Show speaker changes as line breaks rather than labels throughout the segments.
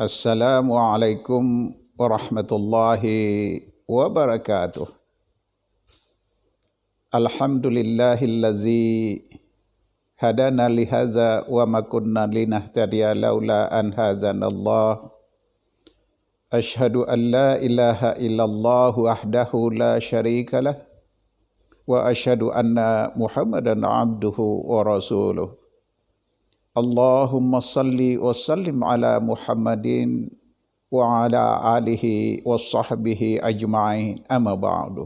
Assalamualaikum warahmatullahi wabarakatuh. Alhamdulillahillazi hadana lihaza wa ma kunna linahtadiya laula an hadzanallah. Ashhadu an la ilaha illallah wahdahu la syarika lah wa ashhadu anna Muhammadan abduhu wa rasuluh. Allahumma salli wa sallim ala Muhammadin wa ala alihi wa sahbihi ajma'in, amma ba'du.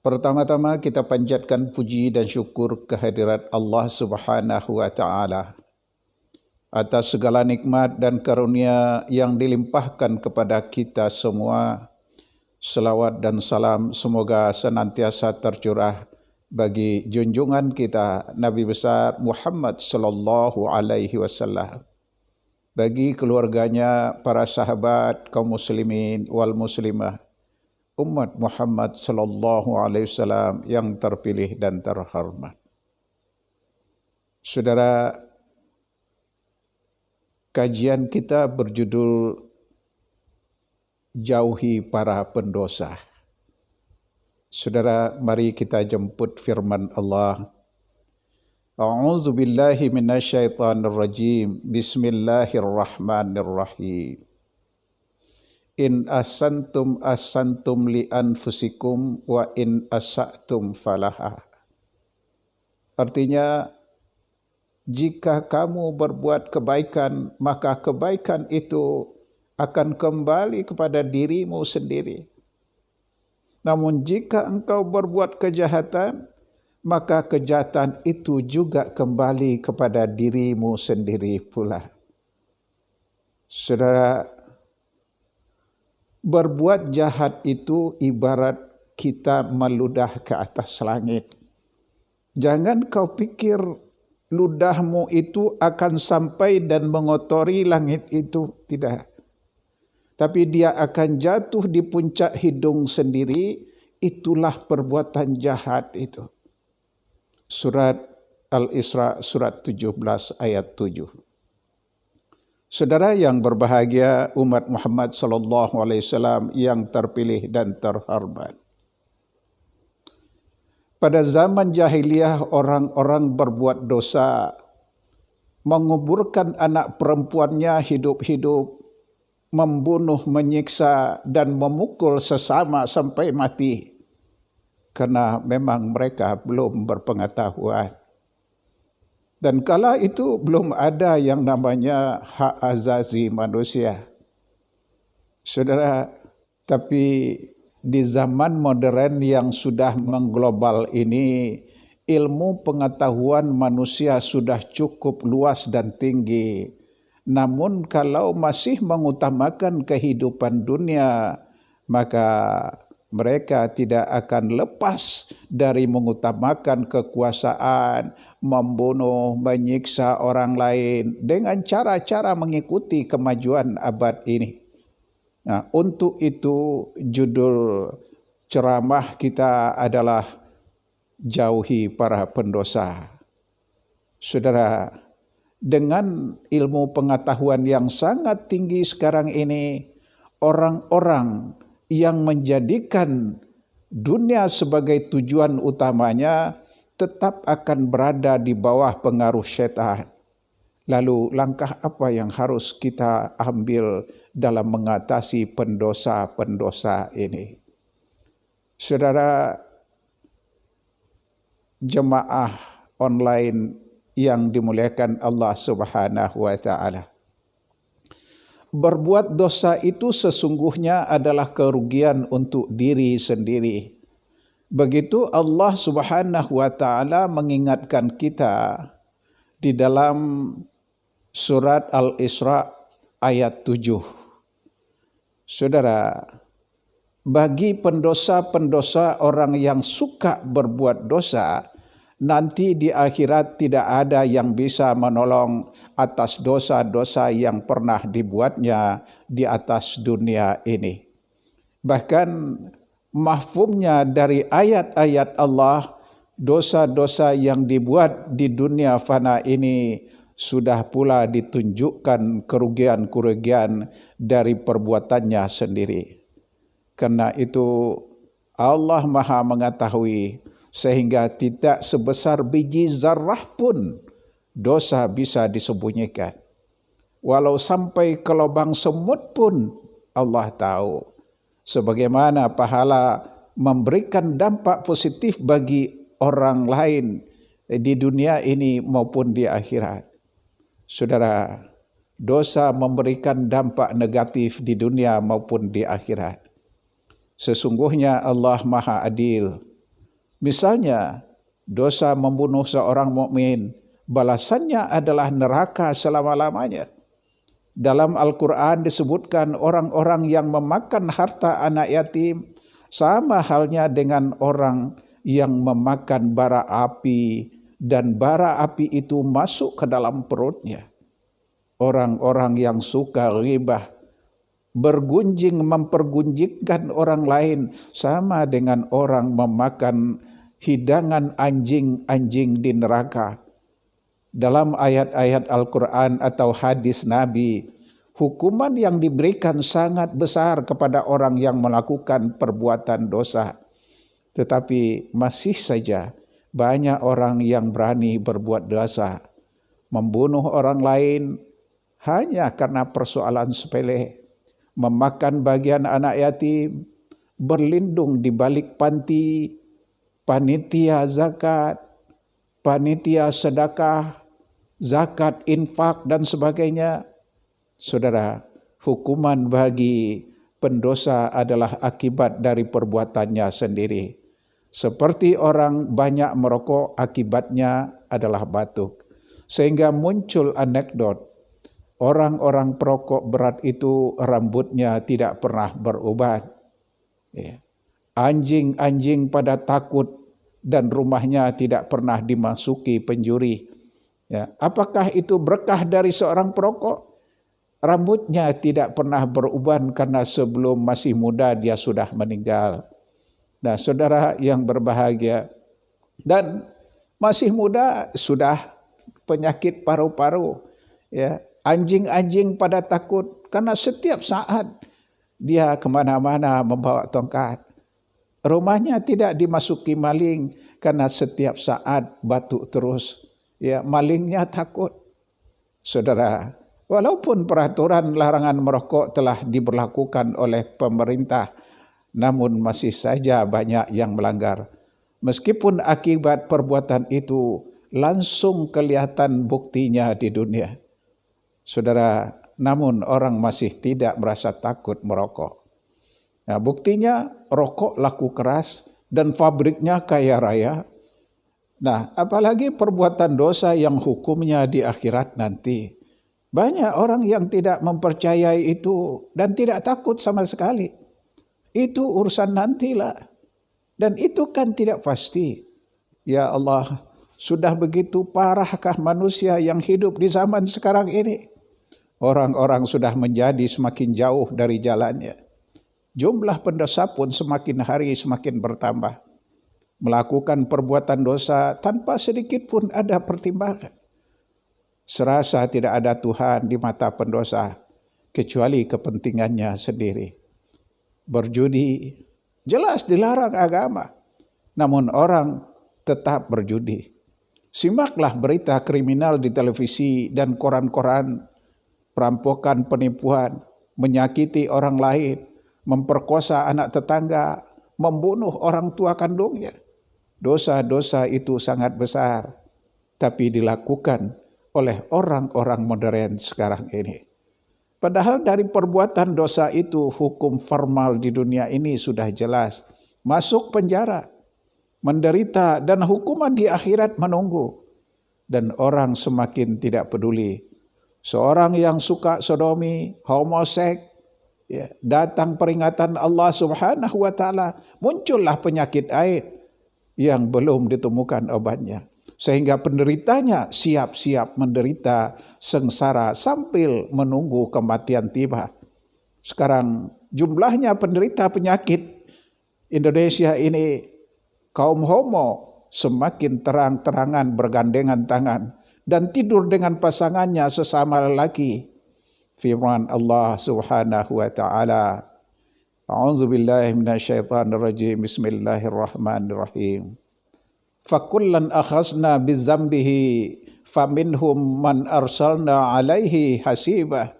Pertama-tama kita panjatkan puji dan syukur kehadirat Allah Subhanahu wa taala atas segala nikmat dan karunia yang dilimpahkan kepada kita semua. Selawat dan salam semoga senantiasa tercurah bagi junjungan kita Nabi besar Muhammad sallallahu alaihi wasallam, bagi keluarganya, para sahabat, kaum muslimin wal muslimah, umat Muhammad sallallahu alaihi wasallam yang terpilih dan terhormat. Saudara, kajian kita berjudul Jauhi Para Pendosa. Saudara, mari kita jemput firman Allah. A'udzu billahi minasyaitonir rajim. Bismillahirrahmanirrahim. In asantum li anfusikum wa in asa'tum falaha. Artinya, jika kamu berbuat kebaikan, maka kebaikan itu akan kembali kepada dirimu sendiri. Namun jika engkau berbuat kejahatan, maka kejahatan itu juga kembali kepada dirimu sendiri pula. Saudara, berbuat jahat itu ibarat kita meludah ke atas langit. Jangan kau pikir ludahmu itu akan sampai dan mengotori langit itu, tidak. Tapi dia akan jatuh di puncak hidung sendiri. Itulah perbuatan jahat itu. Surat Al-Isra surat 17 ayat 7. Saudara yang berbahagia, umat Muhammad sallallahu alaihi wasallam yang terpilih dan terhormat. Pada zaman jahiliyah, orang-orang berbuat dosa, menguburkan anak perempuannya hidup-hidup, membunuh, menyiksa, dan memukul sesama sampai mati. Karena memang mereka belum berpengetahuan. Dan kala itu belum ada yang namanya hak azazi manusia. Saudara, tapi di zaman modern yang sudah mengglobal ini, ilmu pengetahuan manusia sudah cukup luas dan tinggi. Namun kalau masih mengutamakan kehidupan dunia, maka mereka tidak akan lepas dari mengutamakan kekuasaan, membunuh, menyiksa orang lain dengan cara-cara mengikuti kemajuan abad ini. Nah, untuk itu judul ceramah kita adalah Jauhi Para Pendosa. Saudara, dengan ilmu pengetahuan yang sangat tinggi sekarang ini, orang-orang yang menjadikan dunia sebagai tujuan utamanya tetap akan berada di bawah pengaruh syaitan. Lalu langkah apa yang harus kita ambil dalam mengatasi pendosa-pendosa ini? Saudara, jemaah online yang dimuliakan Allah Subhanahu wa taala. Berbuat dosa itu sesungguhnya adalah kerugian untuk diri sendiri. Begitu Allah Subhanahu wa taala mengingatkan kita di dalam surat Al-Isra ayat 7. Saudara, bagi pendosa-pendosa, orang yang suka berbuat dosa, nanti di akhirat tidak ada yang bisa menolong atas dosa-dosa yang pernah dibuatnya di atas dunia ini. Bahkan mafhumnya dari ayat-ayat Allah dosa-dosa yang dibuat di dunia fana ini sudah pula ditunjukkan kerugian-kerugian dari perbuatannya sendiri. Karena itu Allah Maha mengetahui sehingga tidak sebesar biji zarrah pun dosa bisa disembunyikan. Walau sampai ke lubang semut pun Allah tahu. Sebagaimana pahala memberikan dampak positif bagi orang lain di dunia ini maupun di akhirat. Saudara, dosa memberikan dampak negatif di dunia maupun di akhirat. Sesungguhnya Allah Maha Adil. Misalnya, dosa membunuh seorang mukmin, balasannya adalah neraka selama-lamanya. Dalam Al-Quran disebutkan orang-orang yang memakan harta anak yatim sama halnya dengan orang yang memakan bara api dan bara api itu masuk ke dalam perutnya. Orang-orang yang suka ghibah, bergunjing mempergunjingkan orang lain sama dengan orang memakan hidangan anjing-anjing di neraka. Dalam ayat-ayat Al-Quran atau hadis Nabi, hukuman yang diberikan sangat besar kepada orang yang melakukan perbuatan dosa. Tetapi masih saja banyak orang yang berani berbuat dosa, membunuh orang lain hanya karena persoalan sepele, memakan bagian anak yatim, berlindung di balik panti, panitia zakat, panitia sedekah, zakat, infak dan sebagainya. Saudara, hukuman bagi pendosa adalah akibat dari perbuatannya sendiri. Seperti orang banyak merokok, akibatnya adalah batuk. Sehingga muncul anekdot, orang-orang perokok berat itu rambutnya tidak pernah berubat. Anjing-anjing pada takut dan rumahnya tidak pernah dimasuki pencuri. Apakah itu berkah dari seorang perokok? Rambutnya tidak pernah beruban karena sebelum masih muda dia sudah meninggal. Nah, saudara yang berbahagia, dan masih muda sudah penyakit paru-paru. Anjing-anjing pada takut karena setiap saat dia kemana-mana membawa tongkat. Rumahnya tidak dimasuki maling karena setiap saat batuk terus. Malingnya takut. Saudara, walaupun peraturan larangan merokok telah diberlakukan oleh pemerintah, namun masih saja banyak yang melanggar. Meskipun akibat perbuatan itu langsung kelihatan buktinya di dunia. Saudara, namun orang masih tidak merasa takut merokok. Nah, buktinya rokok laku keras dan pabriknya kaya raya. Nah, apalagi perbuatan dosa yang hukumnya di akhirat nanti. Banyak orang yang tidak mempercayai itu dan tidak takut sama sekali. Itu urusan nantilah. Dan itu kan tidak pasti. Ya Allah, sudah begitu parahkah manusia yang hidup di zaman sekarang ini? Orang-orang sudah menjadi semakin jauh dari jalannya. Jumlah pendosa pun semakin hari semakin bertambah. Melakukan perbuatan dosa tanpa sedikit pun ada pertimbangan. Serasa tidak ada Tuhan di mata pendosa, kecuali kepentingannya sendiri. Berjudi jelas dilarang agama, namun orang tetap berjudi. Simaklah berita kriminal di televisi dan koran-koran, perampokan, penipuan, menyakiti orang lain, memperkosa anak tetangga, membunuh orang tua kandungnya. Dosa-dosa itu sangat besar, tapi dilakukan oleh orang-orang modern sekarang ini. Padahal dari perbuatan dosa itu hukum formal di dunia ini sudah jelas. Masuk penjara, menderita dan hukuman di akhirat menunggu. Dan orang semakin tidak peduli. Seorang yang suka sodomi, homoseks, datang peringatan Allah Subhanahu wa taala, muncullah penyakit AIDS yang belum ditemukan obatnya. Sehingga penderitanya siap-siap menderita sengsara sambil menunggu kematian tiba. Sekarang jumlahnya penderita penyakit Indonesia ini kaum homo semakin terang-terangan bergandengan tangan dan tidur dengan pasangannya sesama lelaki. Firman Allah Subhanahu wa taala, A'udzu billahi minasyaitonir rajim. Bismillahirrahmanirrahim. Fakullan akhazna bizambihi faminhum man arsalna alaihi hasibah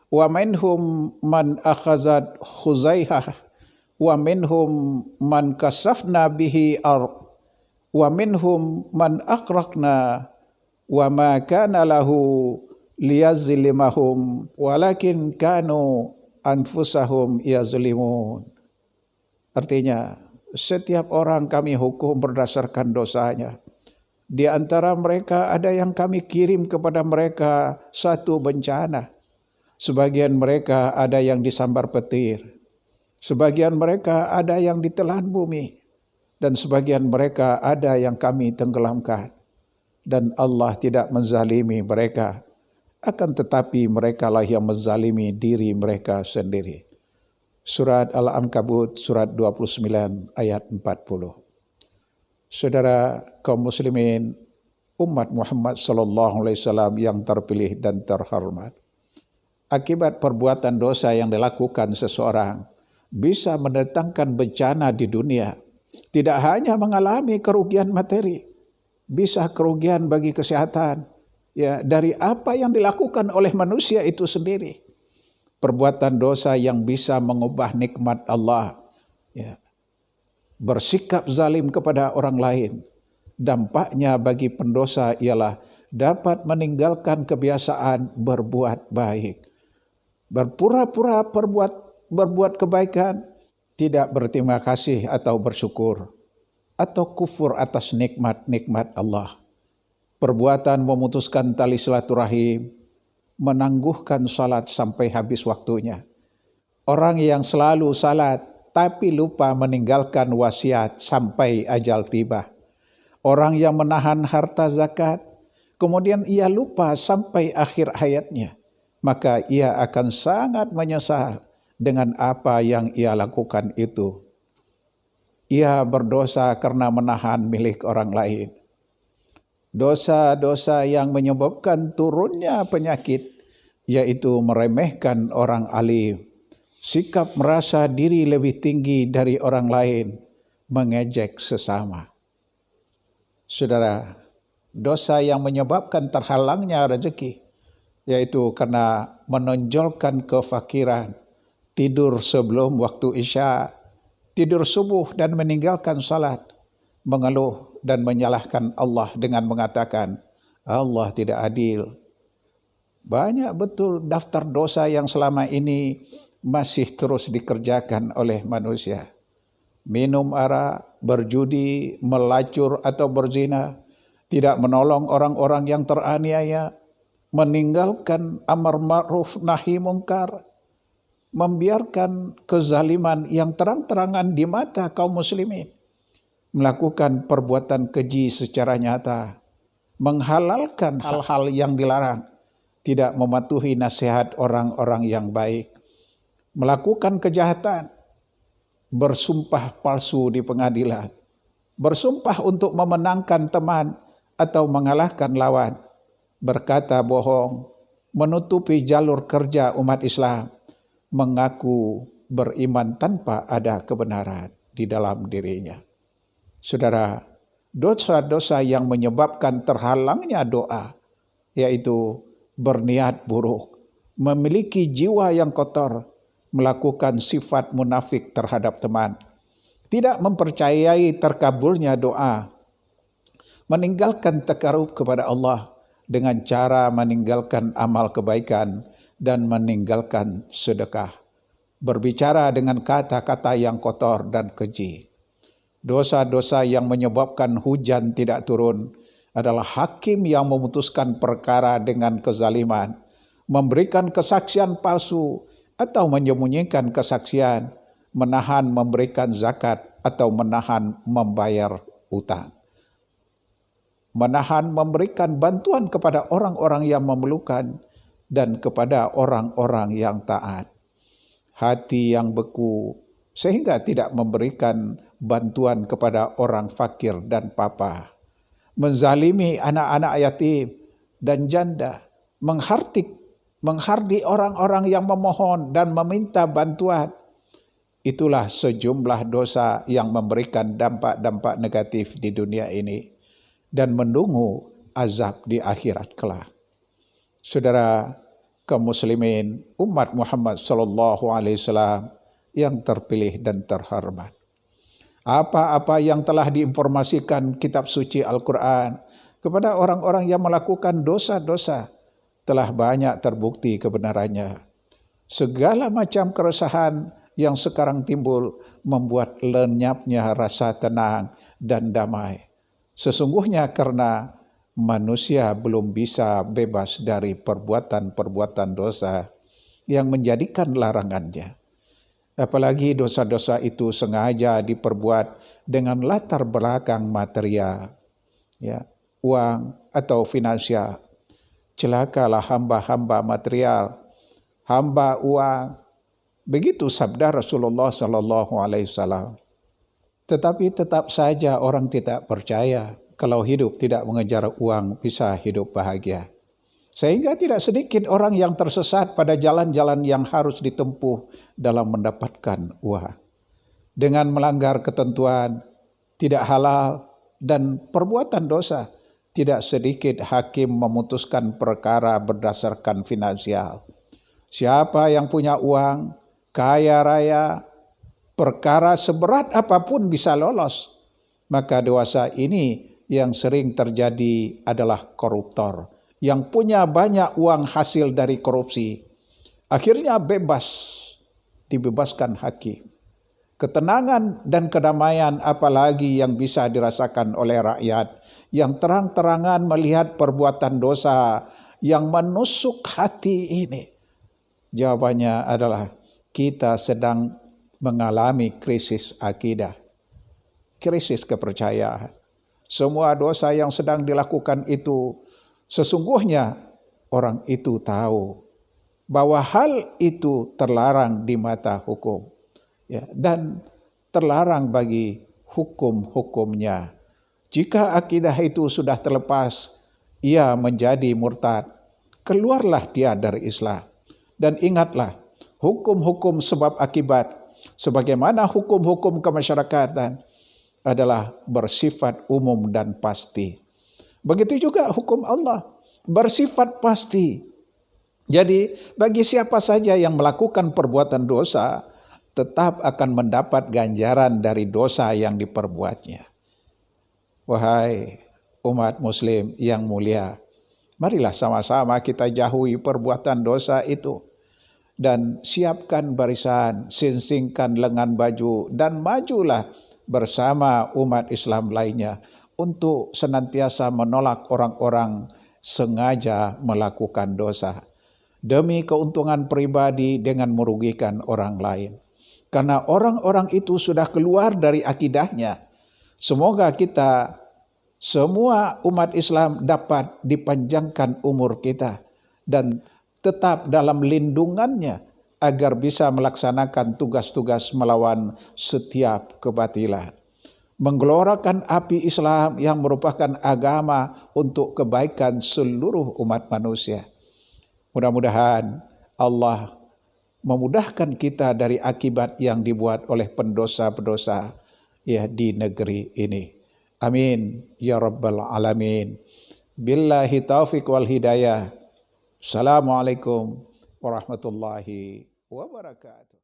wa minhum man akhazat khuzaihah wa minhum man kasafna bihi ard wa minhum man aqraqna wa ma kana lahu liyazlimahum walakin kanu anfusahum yazlimun. Artinya, setiap orang kami hukum berdasarkan dosanya. Di antara mereka ada yang kami kirim kepada mereka satu bencana. Sebagian mereka ada yang disambar petir. Sebagian mereka ada yang ditelan bumi. Dan sebagian mereka ada yang kami tenggelamkan. Dan Allah tidak menzalimi mereka. Akan tetapi mereka lah yang menzalimi diri mereka sendiri. Surat Al-Ankabut, surat 29 ayat 40. Saudara kaum muslimin, umat Muhammad sallallahu alaihi wasallam yang terpilih dan terhormat. Akibat perbuatan dosa yang dilakukan seseorang bisa mendatangkan bencana di dunia. Tidak hanya mengalami kerugian materi, bisa kerugian bagi kesehatan, ya, dari apa yang dilakukan oleh manusia itu sendiri. Perbuatan dosa yang bisa mengubah nikmat Allah, ya, bersikap zalim kepada orang lain. Dampaknya bagi pendosa ialah dapat meninggalkan kebiasaan berbuat baik. Berpura-pura berbuat kebaikan, tidak berterima kasih atau bersyukur, atau kufur atas nikmat-nikmat Allah. Perbuatan memutuskan tali silaturahim, menangguhkan salat sampai habis waktunya. Orang yang selalu salat tapi lupa meninggalkan wasiat sampai ajal tiba. Orang yang menahan harta zakat, kemudian ia lupa sampai akhir hayatnya, maka ia akan sangat menyesal dengan apa yang ia lakukan itu. Ia berdosa karena menahan milik orang lain. Dosa-dosa yang menyebabkan turunnya penyakit, yaitu meremehkan orang alim, sikap merasa diri lebih tinggi dari orang lain, mengejek sesama. Saudara, dosa yang menyebabkan terhalangnya rezeki, yaitu karena menonjolkan kefakiran, tidur sebelum waktu isya, tidur subuh dan meninggalkan salat, mengeluh dan menyalahkan Allah dengan mengatakan, Allah tidak adil. Banyak betul daftar dosa yang selama ini masih terus dikerjakan oleh manusia. Minum arak, berjudi, melacur atau berzina, tidak menolong orang-orang yang teraniaya, meninggalkan amar ma'ruf nahi mungkar, membiarkan kezaliman yang terang-terangan di mata kaum muslimin, melakukan perbuatan keji secara nyata, menghalalkan hal-hal yang dilarang, tidak mematuhi nasihat orang-orang yang baik, melakukan kejahatan, bersumpah palsu di pengadilan, bersumpah untuk memenangkan teman atau mengalahkan lawan, berkata bohong, menutupi jalur kerja umat Islam, mengaku beriman tanpa ada kebenaran di dalam dirinya. Saudara, dosa-dosa yang menyebabkan terhalangnya doa, yaitu berniat buruk, memiliki jiwa yang kotor, melakukan sifat munafik terhadap teman, tidak mempercayai terkabulnya doa, meninggalkan takarub kepada Allah dengan cara meninggalkan amal kebaikan dan meninggalkan sedekah, berbicara dengan kata-kata yang kotor dan keji. Dosa-dosa yang menyebabkan hujan tidak turun adalah hakim yang memutuskan perkara dengan kezaliman, memberikan kesaksian palsu atau menyembunyikan kesaksian, menahan memberikan zakat atau menahan membayar utang, menahan memberikan bantuan kepada orang-orang yang memerlukan dan kepada orang-orang yang taat. Hati yang beku sehingga tidak memberikan bantuan kepada orang fakir dan papa, menzalimi anak-anak yatim dan janda, menghardik orang-orang yang memohon dan meminta bantuan. Itulah sejumlah dosa yang memberikan dampak-dampak negatif di dunia ini dan menunggu azab di akhirat kelak. Saudara kaum muslimin, umat Muhammad sallallahu alaihi wasallam yang terpilih dan terhormat. Apa-apa yang telah diinformasikan kitab suci Al-Quran kepada orang-orang yang melakukan dosa-dosa telah banyak terbukti kebenarannya. Segala macam keresahan yang sekarang timbul membuat lenyapnya rasa tenang dan damai. Sesungguhnya karena manusia belum bisa bebas dari perbuatan-perbuatan dosa yang menjadikan larangannya. Apalagi dosa-dosa itu sengaja diperbuat dengan latar belakang material, ya, uang atau finansial. Celakalah hamba-hamba material, hamba uang. Begitu sabda Rasulullah sallallahu alaihi wasallam. Tetapi tetap saja orang tidak percaya kalau hidup tidak mengejar uang bisa hidup bahagia. Sehingga tidak sedikit orang yang tersesat pada jalan-jalan yang harus ditempuh dalam mendapatkan uang. Dengan melanggar ketentuan tidak halal dan perbuatan dosa, tidak sedikit hakim memutuskan perkara berdasarkan finansial. Siapa yang punya uang, kaya raya, perkara seberat apapun bisa lolos. Maka dosa ini yang sering terjadi adalah koruptor yang punya banyak uang hasil dari korupsi. Akhirnya dibebaskan hakim. Ketenangan dan kedamaian apalagi yang bisa dirasakan oleh rakyat yang terang-terangan melihat perbuatan dosa yang menusuk hati ini. Jawabannya adalah kita sedang mengalami krisis akidah, krisis kepercayaan. Semua dosa yang sedang dilakukan itu, sesungguhnya orang itu tahu bahwa hal itu terlarang di mata hukum, ya, dan terlarang bagi hukum-hukumnya. Jika akidah itu sudah terlepas, ia menjadi murtad, keluarlah dia dari Islam. Dan ingatlah, hukum-hukum sebab akibat, sebagaimana hukum-hukum kemasyarakatan, adalah bersifat umum dan pasti. Begitu juga hukum Allah, bersifat pasti. Jadi bagi siapa saja yang melakukan perbuatan dosa, tetap akan mendapat ganjaran dari dosa yang diperbuatnya. Wahai umat muslim yang mulia, marilah sama-sama kita jauhi perbuatan dosa itu. Dan siapkan barisan, singsingkan lengan baju, dan majulah bersama umat Islam lainnya untuk senantiasa menolak orang-orang sengaja melakukan dosa demi keuntungan pribadi dengan merugikan orang lain. Karena orang-orang itu sudah keluar dari akidahnya. Semoga kita semua umat Islam dapat dipanjangkan umur kita dan tetap dalam lindungannya agar bisa melaksanakan tugas-tugas melawan setiap kebatilan. Menggelorakan api Islam yang merupakan agama untuk kebaikan seluruh umat manusia. Mudah-mudahan Allah memudahkan kita dari akibat yang dibuat oleh pendosa-pendosa ya di negeri ini. Amin ya rabbal alamin. Billahi taufiq wal hidayah. Assalamualaikum warahmatullahi wabarakatuh.